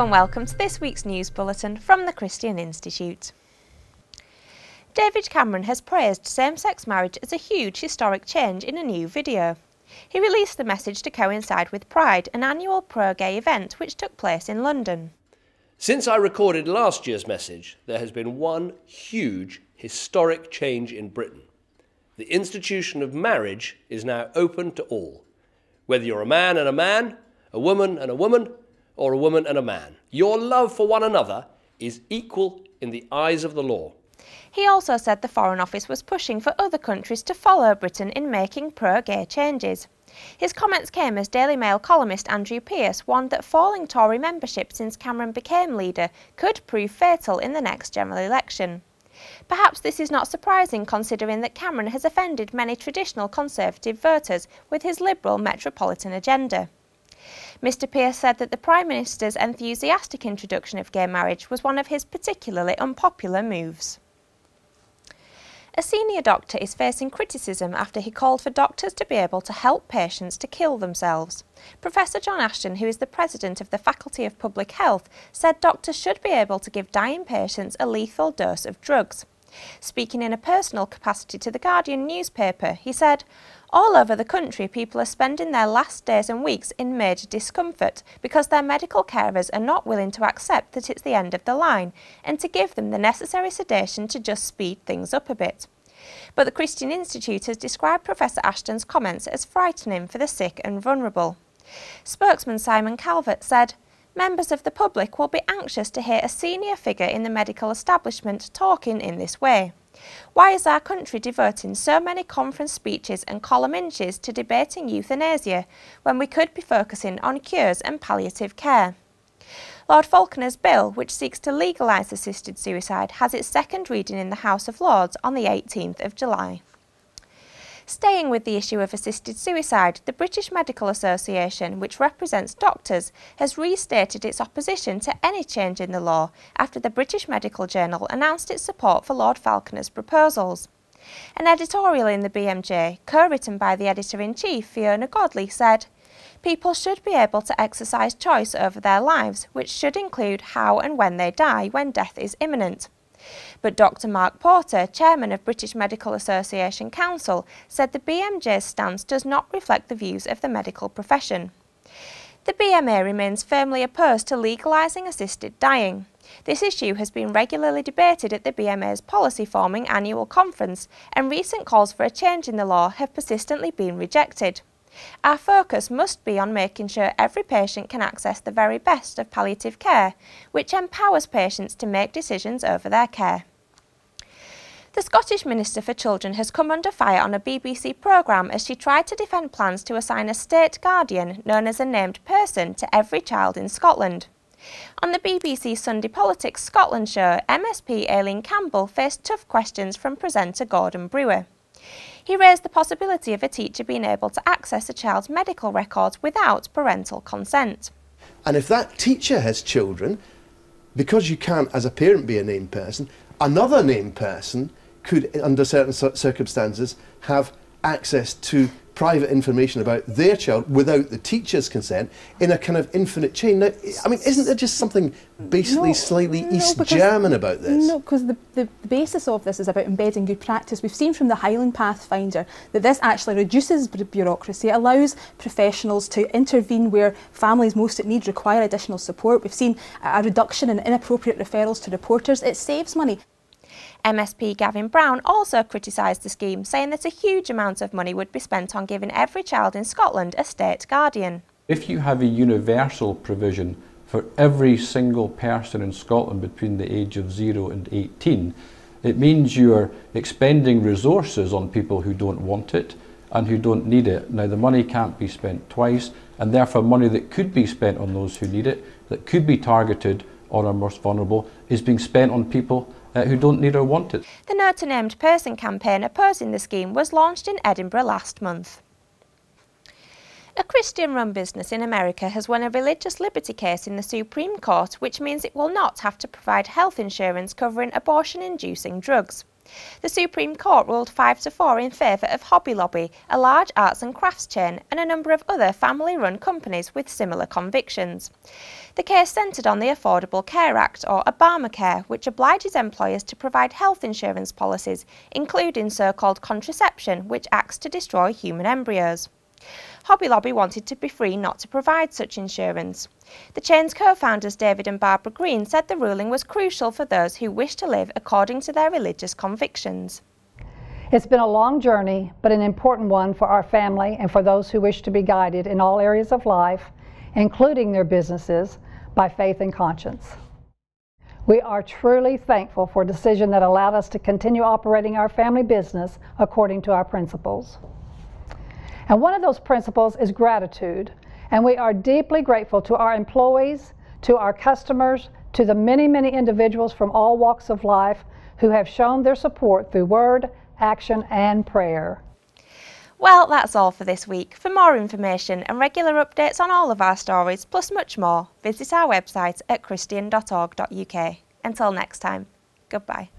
Hello and welcome to this week's news bulletin from the Christian Institute. David Cameron has praised same-sex marriage as a huge historic change in a new video. He released the message to coincide with Pride, an annual pro-gay event which took place in London. Since I recorded last year's message, there has been one huge historic change in Britain. The institution of marriage is now open to all. Whether you're a man and a man, a woman and a woman, or a woman and a man, your love for one another is equal in the eyes of the law. He also said the Foreign Office was pushing for other countries to follow Britain in making pro-gay changes. His comments came as Daily Mail columnist Andrew Pearce warned that falling Tory membership since Cameron became leader could prove fatal in the next general election. Perhaps this is not surprising considering that Cameron has offended many traditional Conservative voters with his liberal metropolitan agenda. Mr Pearce said that the Prime Minister's enthusiastic introduction of gay marriage was one of his particularly unpopular moves. A senior doctor is facing criticism after he called for doctors to be able to help patients to kill themselves. Professor John Ashton, who is the president of the Faculty of Public Health, said doctors should be able to give dying patients a lethal dose of drugs. Speaking in a personal capacity to the Guardian newspaper, he said, "All over the country people are spending their last days and weeks in major discomfort because their medical carers are not willing to accept that it's the end of the line and to give them the necessary sedation to just speed things up a bit." But the Christian Institute has described Professor Ashton's comments as frightening for the sick and vulnerable. Spokesman Simon Calvert said, "Members of the public will be anxious to hear a senior figure in the medical establishment talking in this way. Why is our country devoting so many conference speeches and column inches to debating euthanasia when we could be focusing on cures and palliative care?" Lord Falconer's bill, which seeks to legalise assisted suicide, has its second reading in the House of Lords on the 18th of July. Staying with the issue of assisted suicide, the British Medical Association, which represents doctors, has restated its opposition to any change in the law after the British Medical Journal announced its support for Lord Falconer's proposals. An editorial in the BMJ, co-written by the Editor-in-Chief Fiona Godley, said, "People should be able to exercise choice over their lives, which should include how and when they die when death is imminent." But Dr Mark Porter, chairman of British Medical Association Council, said the BMJ's stance does not reflect the views of the medical profession. The BMA remains firmly opposed to legalising assisted dying. This issue has been regularly debated at the BMA's policy-forming annual conference, and recent calls for a change in the law have persistently been rejected. Our focus must be on making sure every patient can access the very best of palliative care, which empowers patients to make decisions over their care. The Scottish Minister for Children has come under fire on a BBC programme as she tried to defend plans to assign a state guardian, known as a named person, to every child in Scotland. On the BBC Sunday Politics Scotland show, MSP Aileen Campbell faced tough questions from presenter Gordon Brewer. He raised the possibility of a teacher being able to access a child's medical records without parental consent. And if that teacher has children, because you can't as a parent be a named person, another named person could, under certain circumstances, have access to private information about their child without the teacher's consent in a kind of infinite chain. Now, I mean, isn't there just something basically slightly East German about this? No, because the basis of this is about embedding good practice. We've seen from the Highland Pathfinder that this actually reduces bureaucracy, allows professionals to intervene where families most at need require additional support. We've seen a reduction in inappropriate referrals to reporters. It saves money. MSP Gavin Brown also criticised the scheme, saying that a huge amount of money would be spent on giving every child in Scotland a state guardian. If you have a universal provision for every single person in Scotland between the age of 0 and 18, it means you're expending resources on people who don't want it and who don't need it. Now, the money can't be spent twice, and therefore money that could be spent on those who need it, that could be targeted on our most vulnerable, is being spent on people who don't need or want it. The No to Named Person campaign opposing the scheme was launched in Edinburgh last month. A Christian-run business in America has won a religious liberty case in the Supreme Court, which means it will not have to provide health insurance covering abortion-inducing drugs. The Supreme Court ruled 5-4 in favour of Hobby Lobby, a large arts and crafts chain, and a number of other family-run companies with similar convictions. The case centred on the Affordable Care Act, or Obamacare, which obliges employers to provide health insurance policies, including so-called contraception, which acts to destroy human embryos. Hobby Lobby wanted to be free not to provide such insurance. The chain's co-founders David and Barbara Green said the ruling was crucial for those who wish to live according to their religious convictions. It's been a long journey, but an important one for our family and for those who wish to be guided in all areas of life, including their businesses, by faith and conscience. We are truly thankful for a decision that allowed us to continue operating our family business according to our principles. And one of those principles is gratitude, and we are deeply grateful to our employees, to our customers, to the many, many individuals from all walks of life who have shown their support through word, action, and prayer. Well, that's all for this week. For more information and regular updates on all of our stories, plus much more, visit our website at christian.org.uk. Until next time, goodbye.